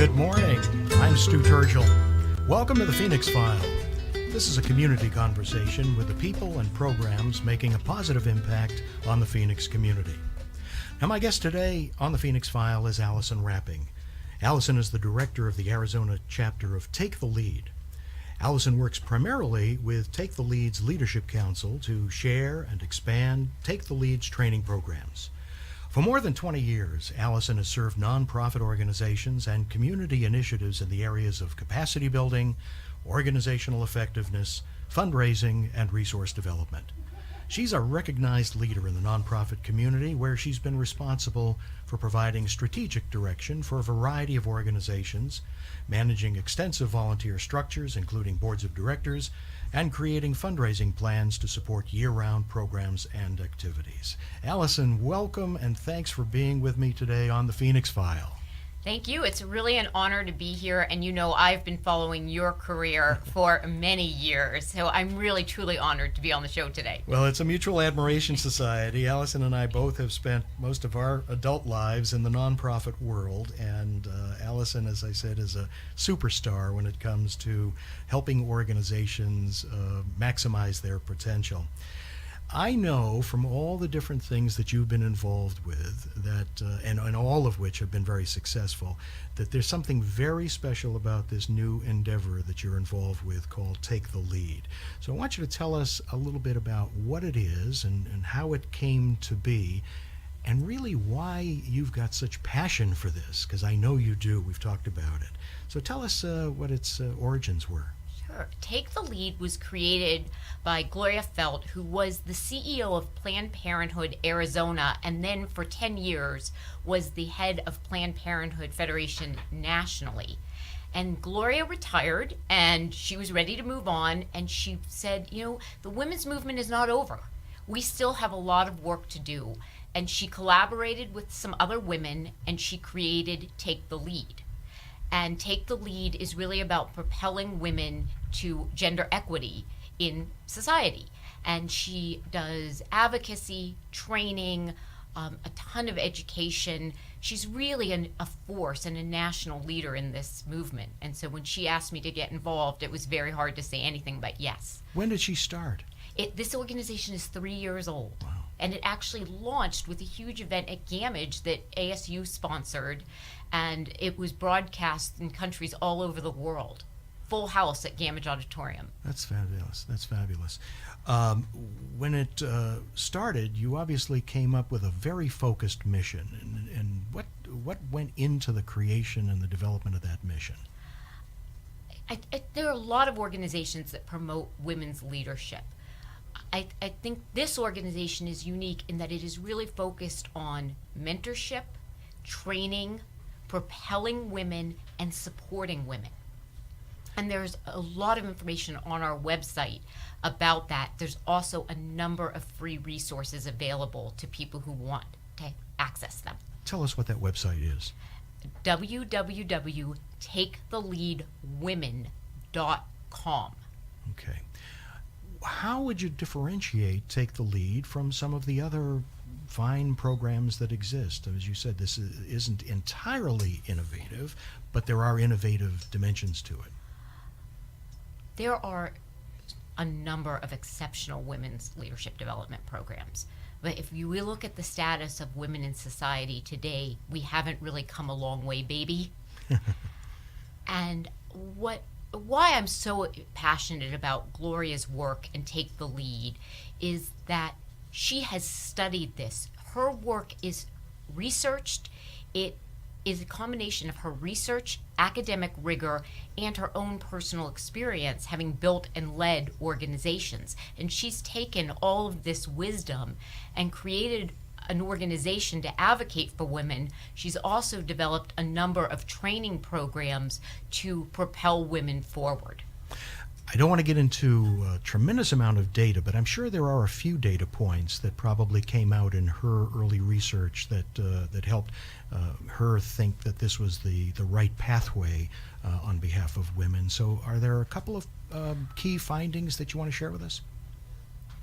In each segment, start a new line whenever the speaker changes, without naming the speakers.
Good morning. I'm Stu Turgel. Welcome to the PHOENIX File. This is a community conversation with the people and programs making a positive impact on the Phoenix community. Now, my guest today on the PHOENIX File is Alison Rapping. Alison is the director of the Arizona chapter of Take the Lead. Alison works primarily with Take the Lead's Leadership Council to share and expand Take the Lead's training programs. For more than 20 years, Alison has served nonprofit organizations and community initiatives in the areas of capacity building, organizational effectiveness, fundraising, and resource development. She's a recognized leader in the nonprofit community where she's been responsible for providing strategic direction for a variety of organizations, managing extensive volunteer structures, including boards of directors, and creating fundraising plans to support year-round programs and activities. Alison, welcome and thanks for being with me today on the PHOENIX File.
Thank you. It's really an honor to be here, and you know I've been following your career for many years, so I'm really truly honored to be on the show today.
Well, it's a mutual admiration society. Alison and I both have spent most of our adult lives in the nonprofit world, and Alison, as I said, is a superstar when it comes to helping organizations maximize their potential. I know from all the different things that you've been involved with, that and all of which have been very successful, that there's something very special about this new endeavor that you're involved with called Take the Lead. So I want you to tell us a little bit about what it is and how it came to be, and really why you've got such passion for this, because I know you do. We've talked about it. So tell us what its origins were.
Sure. Take the Lead was created by Gloria Felt, who was the CEO of Planned Parenthood Arizona, and then for 10 years was the head of Planned Parenthood Federation nationally. And Gloria retired, and she was ready to move on, and she said, you know, the women's movement is not over. We still have a lot of work to do. And she collaborated with some other women, and she created Take the Lead. And Take the Lead is really about propelling women to gender equity in society. And she does advocacy, training, a ton of education. She's really a force and a national leader in this movement. And so when she asked me to get involved, it was very hard to say anything but yes.
When did she start?
This organization is 3 years old.
Wow.
And it actually launched with a huge event at Gamage that ASU sponsored, and it was broadcast in countries all over the world. Full house at Gamage Auditorium.
That's fabulous. That's fabulous. When it started, you obviously came up with a very focused mission. And what went into the creation and the development of that mission?
There are a lot of organizations that promote women's leadership. I think this organization is unique in that it is really focused on mentorship, training, propelling women, and supporting women. And there's a lot of information on our website about that. There's also a number of free resources available to people who want to access them.
Tell us what that website is.
www.taketheleadwomen.com.
Okay. How would you differentiate Take the Lead from some of the other fine programs that exist? As you said, this isn't entirely innovative, but there are innovative dimensions to it.
There are a number of exceptional women's leadership development programs. But if we look at the status of women in society today, we haven't really come a long way, baby. And why I'm so passionate about Gloria's work and Take the Lead is that she has studied this. Her work is researched. It is a combination of her research, academic rigor, and her own personal experience having built and led organizations. And she's taken all of this wisdom and created an organization to advocate for women. She's also developed a number of training programs to propel women forward.
I don't want to get into a tremendous amount of data, but I'm sure there are a few data points that probably came out in her early research that helped her think that this was the right pathway on behalf of women. So are there a couple of key findings that you want to share with us?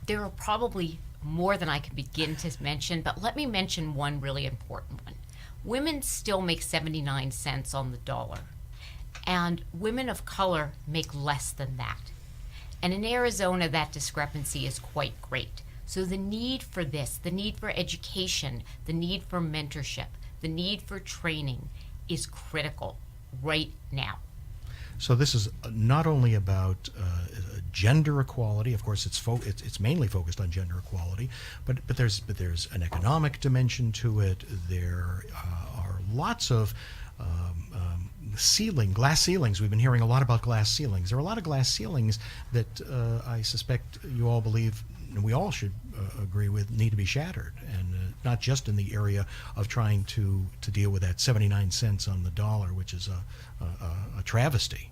There are probably more than I can begin to mention, but let me mention one really important one. women still make 79 cents on the dollar, and women of color make less than that. And in Arizona, that discrepancy is quite great. So the need for this, the need for education, the need for mentorship, the need for training is critical right now.
So this is not only about gender equality. Of course, it's mainly focused on gender equality, but there's an economic dimension to it. There are lots of glass ceilings. We've been hearing a lot about glass ceilings. There are a lot of glass ceilings that I suspect you all believe, and we all should agree with, need to be shattered, and not just in the area of trying to deal with that 79 cents on the dollar, which is a travesty.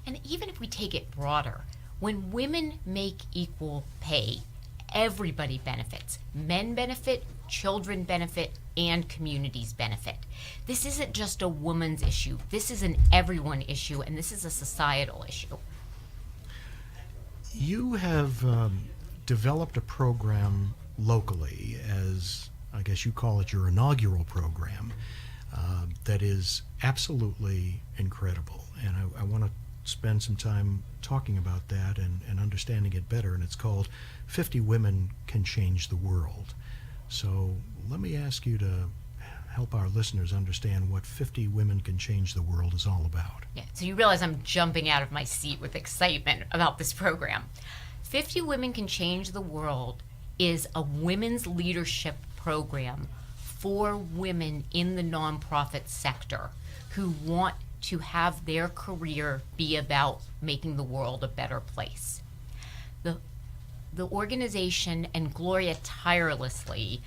And even if we take it broader, when women make equal pay, everybody benefits. Men benefit, children benefit, and communities benefit. This isn't just a woman's issue. This is an everyone issue, and this is a societal issue.
You have developed a program locally, as I guess you call it, your inaugural program, that is absolutely incredible. And I want to spend some time talking about that and understanding it better. And it's called 50 Women Can Change the World. So let me ask you to help our listeners understand what 50 Women Can Change the World is all about.
Yeah, so you realize I'm jumping out of my seat with excitement about this program. 50 Women Can Change the World is a women's leadership program for women in the nonprofit sector who want to have their career be about making the world a better place. The organization and Gloria tirelessly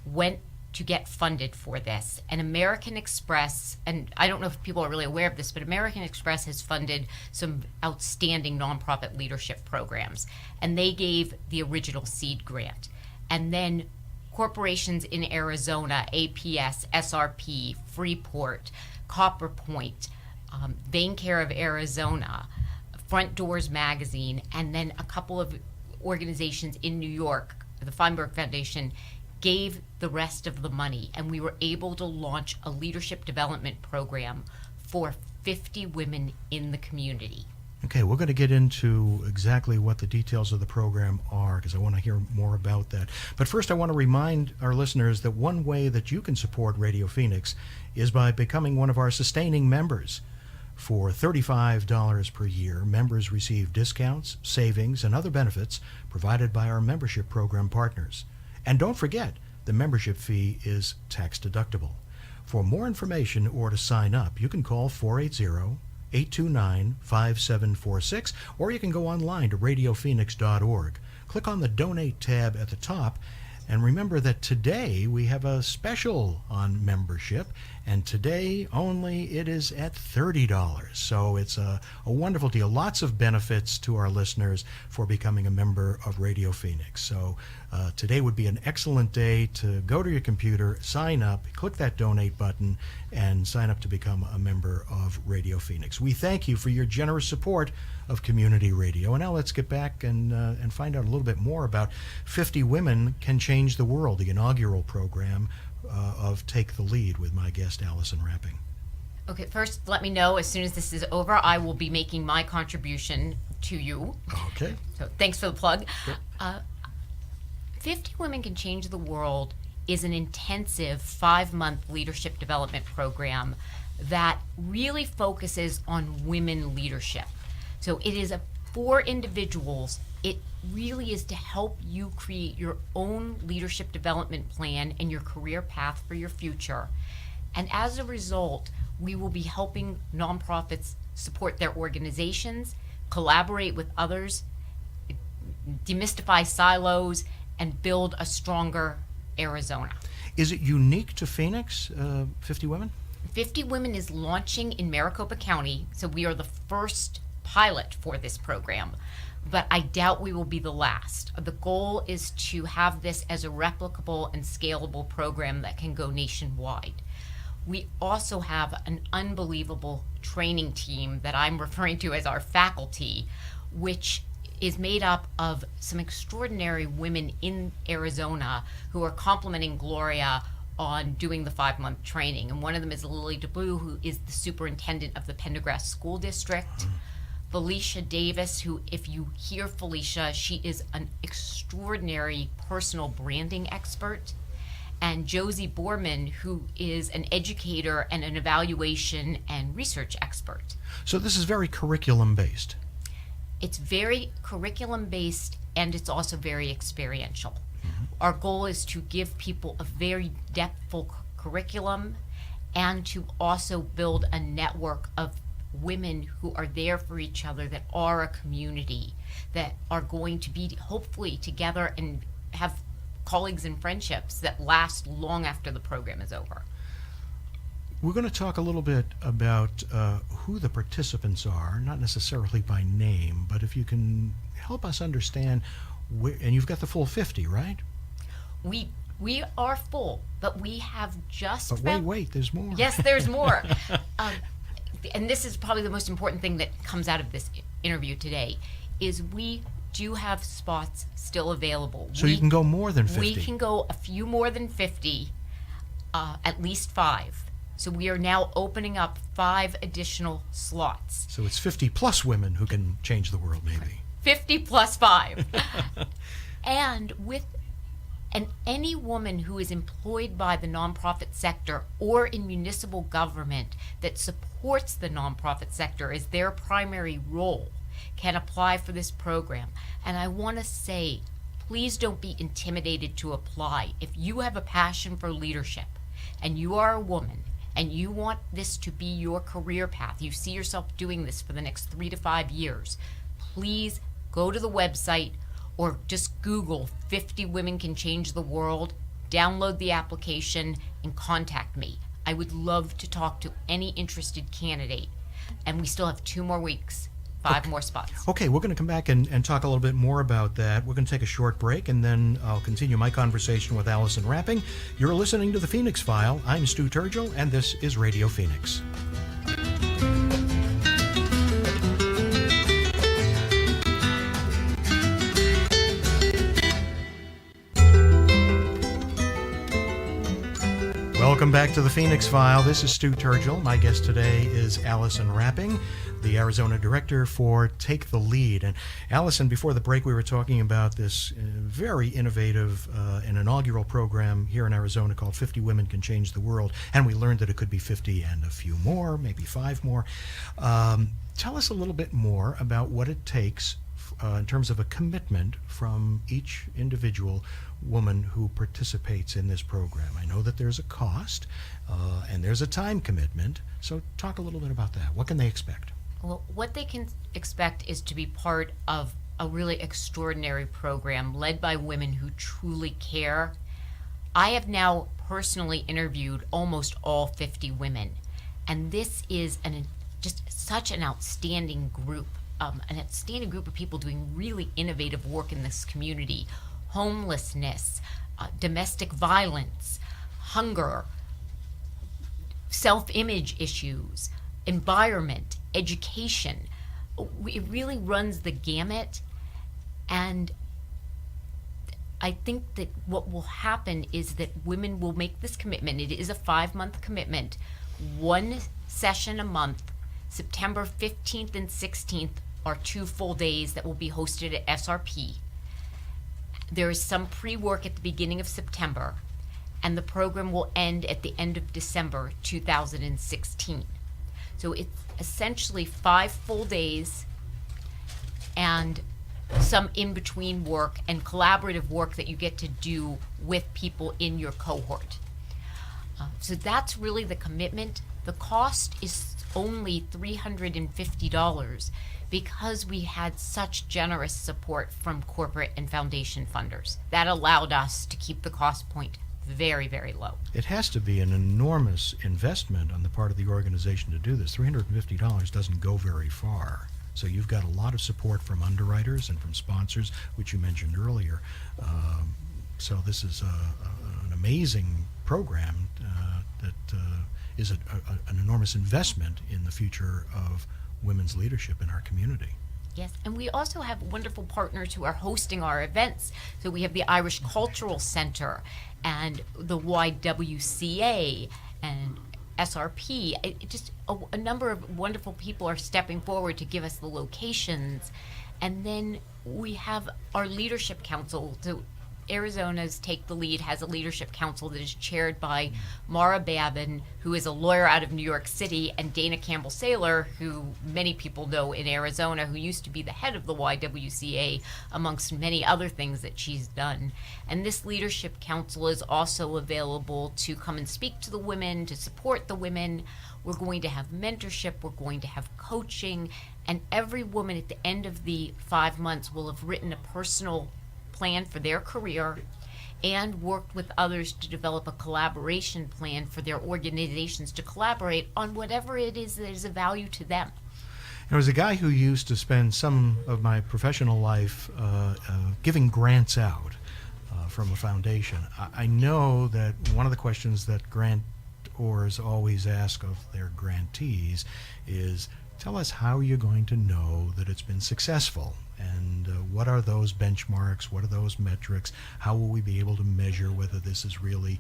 went to get funded for this. And American Express, and I don't know if people are really aware of this, but American Express has funded some outstanding nonprofit leadership programs. And they gave the original seed grant. And then corporations in Arizona, APS, SRP, Freeport, Copper Point, Vein Care of Arizona, Front Doors Magazine, and then a couple of organizations in New York, the Feinberg Foundation, gave the rest of the money, and we were able to launch a leadership development program for 50 women in the community.
Okay, we're going to get into exactly what the details of the program are, because I want to hear more about that. But first, I want to remind our listeners that one way that you can support Radio Phoenix is by becoming one of our sustaining members. For $35 per year, members receive discounts, savings, and other benefits provided by our membership program partners. And don't forget, the membership fee is tax deductible. For more information or to sign up, you can call 480-829-5746, or you can go online to radiophoenix.org. Click on the Donate tab at the top, and remember that today we have a special on membership, and today only it is at $30. So it's a wonderful deal. Lots of benefits to our listeners for becoming a member of Radio Phoenix. So today would be an excellent day to go to your computer, sign up, click that donate button, and sign up to become a member of Radio Phoenix. We thank you for your generous support of community radio. And now let's get back and find out a little bit more about 50 Women Can Change the World, the inaugural program of Take the Lead with my guest, Alison Rapping.
Okay, first let me know as soon as this is over, I will be making my contribution to you.
Okay.
So thanks for the plug.
Good.
50 Women Can Change the World is an intensive 5-month leadership development program that really focuses on women leadership. So it is for individuals. It really is to help you create your own leadership development plan and your career path for your future. And as a result, we will be helping nonprofits support their organizations, collaborate with others, demystify silos, and build a stronger Arizona.
Is it unique to Phoenix, 50 Women?
50 Women is launching in Maricopa County, so we are the first pilot for this program, but I doubt we will be the last. The goal is to have this as a replicable and scalable program that can go nationwide. We also have an unbelievable training team that I'm referring to as our faculty, which is made up of some extraordinary women in Arizona who are complementing Gloria on doing the 5-month training. And one of them is Lily DeBlue, who is the superintendent of the Pendergrass School District. Felicia Davis, who, if you hear Felicia, she is an extraordinary personal branding expert. And Josie Borman, who is an educator and an evaluation and research expert.
So this is very curriculum-based.
It's very curriculum-based, and it's also very experiential. Our goal is to give people a very depthful curriculum and to also build a network of women who are there for each other, that are a community, that are going to be hopefully together and have colleagues and friendships that last long after the program is over.
We're going to talk a little bit about who the participants are, not necessarily by name, but if you can help us understand, and you've got the full 50, right?
We are full, but we have just
But
about...
wait, there's more.
Yes, there's more. And this is probably the most important thing that comes out of this interview today, is we do have spots still available.
So you can go more than 50.
We can go a few more than 50, at least 5. So we are now opening up 5 additional slots.
So it's 50 plus women who can change the world, maybe.
50 plus 5. And any woman who is employed by the nonprofit sector or in municipal government that supports the nonprofit sector as their primary role can apply for this program. And I want to say, please don't be intimidated to apply. If you have a passion for leadership and you are a woman and you want this to be your career path, you see yourself doing this for the next 3 to 5 years, please go to the website or just Google 50 Women Can Change the World, download the application, and contact me. I would love to talk to any interested candidate. And we still have 2 more weeks, 5 more spots.
Okay, we're going to come back and talk a little bit more about that. We're going to take a short break, and then I'll continue my conversation with Alison Rapping. You're listening to The Phoenix File. I'm Stu Turgel, and this is Radio Phoenix. Welcome back to the Phoenix File. This is Stu Turgel. My guest today is Alison Rapping, the Arizona director for Take the Lead. And Alison, before the break, we were talking about this very innovative and inaugural program here in Arizona called 50 Women Can Change the World. And we learned that it could be 50 and a few more, maybe 5 more. Tell us a little bit more about what it takes in terms of a commitment from each individual woman who participates in this program. I know that there's a cost and there's a time commitment, so talk a little bit about that. What can they expect?
Well, what they can expect is to be part of a really extraordinary program led by women who truly care. I have now personally interviewed almost all 50 women, and this is just such an outstanding group. An outstanding group of people doing really innovative work in this community. Homelessness, domestic violence, hunger, self-image issues, environment, education. It really runs the gamut, and I think that what will happen is that women will make this commitment. It is a 5-month commitment, 1 session a month. September 15th and 16th are 2 full days that will be hosted at SRP. There is some pre-work at the beginning of September, and the program will end at the end of December 2016. So it's essentially 5 full days and some in-between work and collaborative work that you get to do with people in your cohort. So that's really the commitment. The cost is only $350 because we had such generous support from corporate and foundation funders. That allowed us to keep the cost point very, very low.
It has to be an enormous investment on the part of the organization to do this. $350 doesn't go very far. So you've got a lot of support from underwriters and from sponsors, which you mentioned earlier. So this is an amazing program that is an enormous investment in the future of women's leadership in our community.
Yes, and we also have wonderful partners who are hosting our events. So we have the Irish Cultural Center and the YWCA and SRP. Just a number of wonderful people are stepping forward to give us the locations. And then we have our leadership council. So Arizona's Take the Lead has a leadership council that is chaired by Mara Babin, who is a lawyer out of New York City, and Dana Campbell Saylor, who many people know in Arizona, who used to be the head of the YWCA, amongst many other things that she's done. And this leadership council is also available to come and speak to the women, to support the women. We're going to have mentorship, we're going to have coaching, and every woman at the end of the 5 months will have written a personal plan for their career and worked with others to develop a collaboration plan for their organizations to collaborate on whatever it is that is of value to them.
There was a guy who used to spend some of my professional life giving grants out from a foundation. I know that one of the questions that grantors always ask of their grantees is, tell us how you're going to know that it's been successful. And what are those benchmarks? What are those metrics? How will we be able to measure whether this has really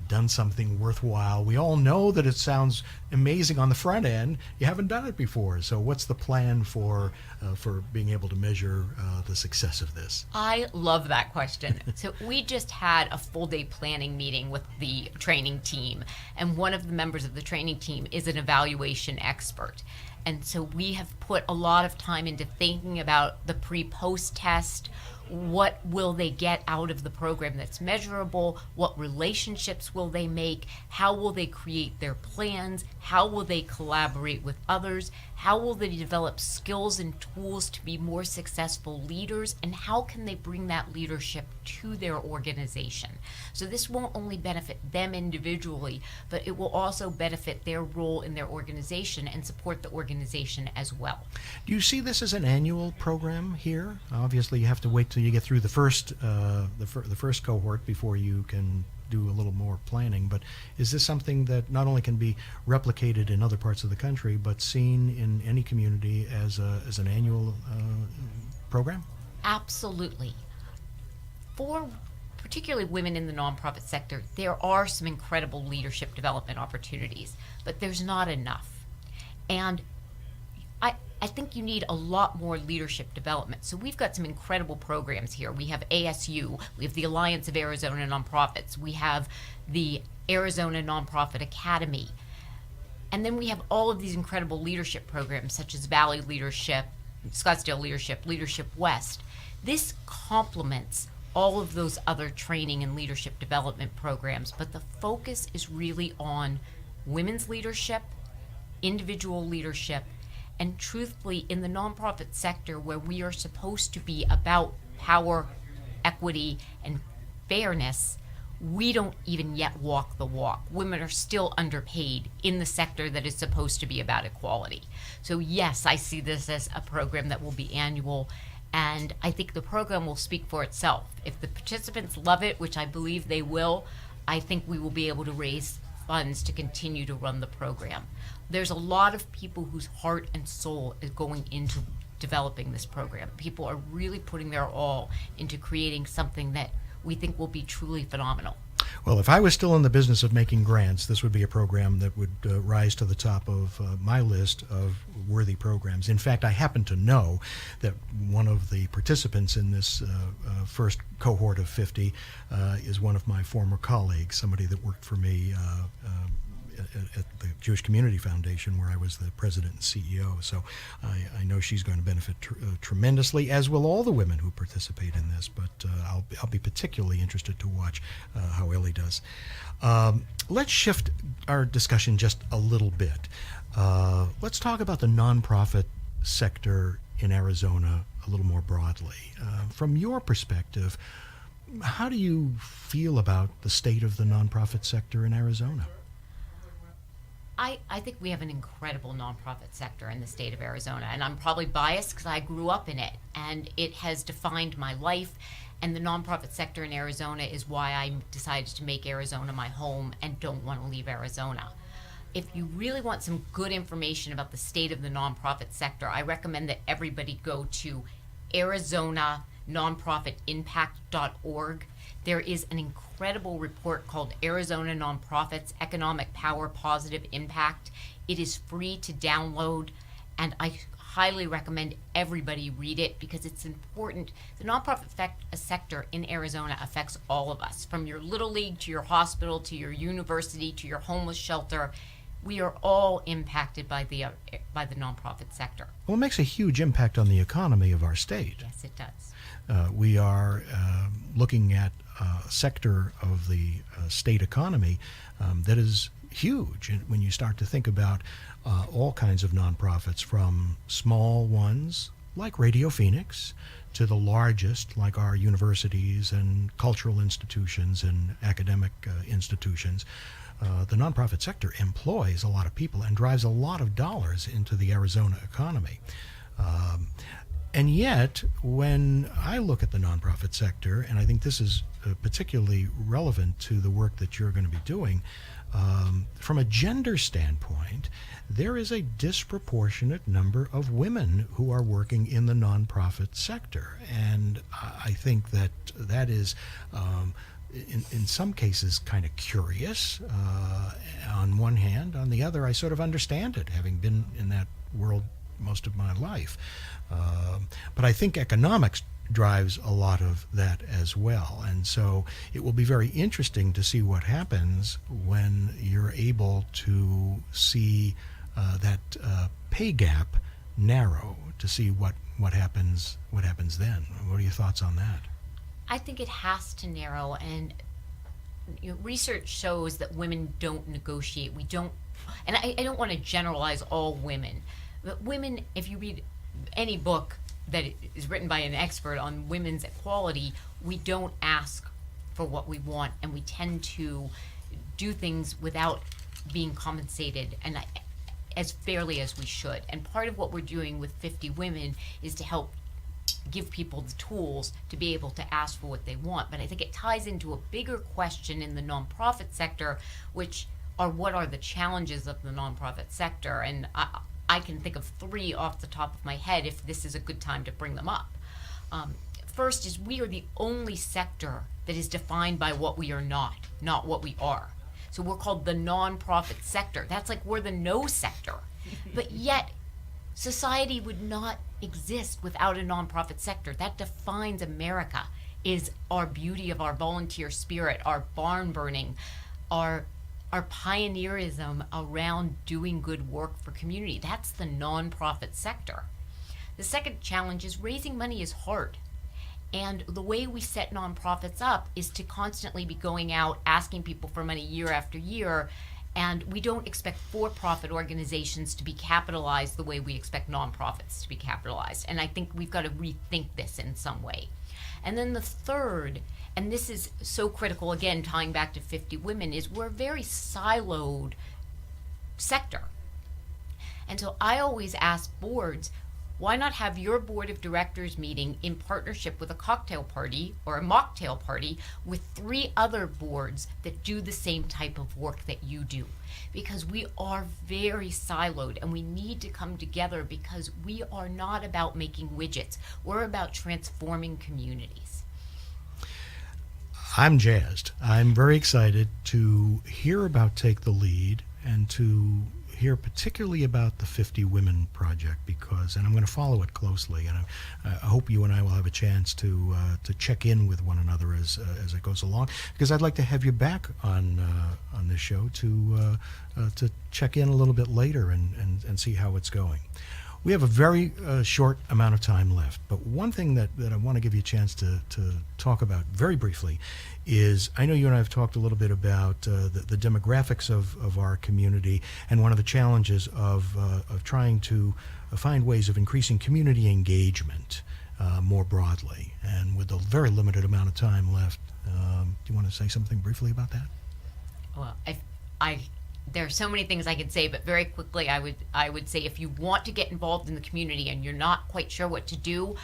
done something worthwhile? We all know that it sounds amazing on the front end. You haven't done it before. So what's the plan for being able to measure the success of this?
I love that question. So we just had a full day planning meeting with the training team. And one of the members of the training team is an evaluation expert. And so we have put a lot of time into thinking about the pre-post test. What will they get out of the program that's measurable? What relationships will they make? How will they create their plans? How will they collaborate with others? How will they develop skills and tools to be more successful leaders? And how can they bring that leadership to their organization? So this won't only benefit them individually, but it will also benefit their role in their organization and support the organization as well.
Do you see this as an annual program here? Obviously, you have to wait till you get through the first cohort before you can do a little more planning. But is this something that not only can be replicated in other parts of the country, but seen in any community as an annual program?
Absolutely. For particularly women in the nonprofit sector, there are some incredible leadership development opportunities, but there's not enough. And I think you need a lot more leadership development. So we've got some incredible programs here. We have ASU, we have the Alliance of Arizona Nonprofits, we have the Arizona Nonprofit Academy, and then we have all of these incredible leadership programs such as Valley Leadership, Scottsdale Leadership, Leadership West. This complements all of those other training and leadership development programs, but the focus is really on women's leadership, individual leadership, and truthfully, in the nonprofit sector where we are supposed to be about power, equity, and fairness, we don't even yet walk the walk. Women are still underpaid in the sector that is supposed to be about equality. So yes, I see this as a program that will be annual, and I think the program will speak for itself. If the participants love it, which I believe they will, I think we will be able to raise funds to continue to run the program. There's a lot of people whose heart and soul is going into developing this program. People are really putting their all into creating something that we think will be truly phenomenal.
Well, if I was still in the business of making grants, this would be a program that would rise to the top of my list of worthy programs. In fact, I happen to know that one of the participants in this first cohort of 50 is one of my former colleagues, somebody that worked for me at the Jewish Community Foundation, where I was the president and CEO. So I know she's going to benefit tremendously, as will all the women who participate in this. But I'll be particularly interested to watch how Ellie does. Let's shift our discussion just a little bit. Let's talk about the nonprofit sector in Arizona a little more broadly. From your perspective, how do you feel about the state of the nonprofit sector in Arizona?
I think we have an incredible nonprofit sector in the state of Arizona, and I'm probably biased because I grew up in it, and it has defined my life, and the nonprofit sector in Arizona is why I decided to make Arizona my home and don't want to leave Arizona. if you really want some good information about the state of the nonprofit sector, I recommend that everybody go to ArizonaNonprofitImpact.org. There is an incredible report called Arizona Nonprofits Economic Power Positive Impact. It is free to download, and I highly recommend everybody read it because it's important. The nonprofit sector in Arizona affects all of us, from your little league to your hospital to your university to your homeless shelter. We are all impacted by the nonprofit sector.
Well, it makes a huge impact on the economy of our state.
Yes, it does.
We are looking at a sector of the state economy that is huge. And when you start to think about all kinds of nonprofits, from small ones like Radio Phoenix to the largest, like our universities and cultural institutions and academic institutions, the nonprofit sector employs a lot of people and drives a lot of dollars into the Arizona economy. And yet, when I look at the nonprofit sector, and I think this is particularly relevant to the work that you're going to be doing, from a gender standpoint, there is a disproportionate number of women who are working in the nonprofit sector. And I think that that is, in some cases, kind of curious on one hand. On the other, I sort of understand it, having been in that world most of my life. But I think economics drives a lot of that as well. And so it will be very interesting to see what happens when you're able to see that pay gap narrow, to see what happens then. What are your thoughts on that?
I think it has to narrow, and research shows that women don't negotiate. We don't, and I don't want to generalize all women, but women, if you read any book that is written by an expert on women's equality, we don't ask for what we want, and we tend to do things without being compensated and as fairly as we should. And part of what we're doing with 50 Women is to help give people the tools to be able to ask for what they want. But I think it ties into a bigger question in the nonprofit sector, which are what are the challenges of the nonprofit sector? And I can think of 3 off the top of my head if this is a good time to bring them up. First is we are the only sector that is defined by what we are not what we are. So we're called the nonprofit sector. That's like we're the no sector. But yet, society would not exist without a nonprofit sector. That defines America, is our beauty of our volunteer spirit, our barn burning, our pioneerism around doing good work for community. That's the nonprofit sector. The second challenge is raising money is hard. And the way we set nonprofits up is to constantly be going out asking people for money year after year, and we don't expect for-profit organizations to be capitalized the way we expect nonprofits to be capitalized. And I think we've got to rethink this in some way. And then the third, and this is so critical, again, tying back to 50 Women, is we're a very siloed sector. And so I always ask boards, why not have your board of directors meeting in partnership with a cocktail party or a mocktail party with 3 other boards that do the same type of work that you do? Because we are very siloed, and we need to come together because we are not about making widgets. We're about transforming communities.
I'm jazzed. I'm very excited to hear about Take the Lead and to hear particularly about the 50 Women Project, because, and I'm going to follow it closely, and I hope you and I will have a chance to check in with one another as it goes along, because I'd like to have you back on this show to check in a little bit later and see how it's going. We have a very short amount of time left, but one thing that I want to give you a chance to talk about very briefly is, I know you and I have talked a little bit about the demographics of our community, and one of the challenges of trying to find ways of increasing community engagement more broadly. And with a very limited amount of time left, do you want to say something briefly about that?
Well, there are so many things I could say, but very quickly I would say if you want to get involved in the community and you're not quite sure what to do,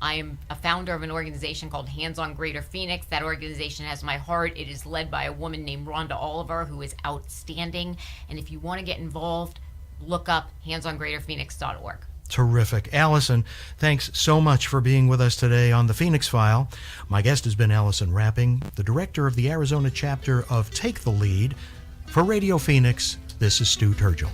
I am a founder of an organization called Hands on Greater Phoenix. That organization has my heart. It is led by a woman named Rhonda Oliver, who is outstanding. And if you want to get involved, look up handsongreaterphoenix.org.
Terrific. Alison, thanks so much for being with us today on the Phoenix File. My guest has been Alison Rapping, the director of the Arizona chapter of Take the Lead. For Radio Phoenix, this is Stu Turgel.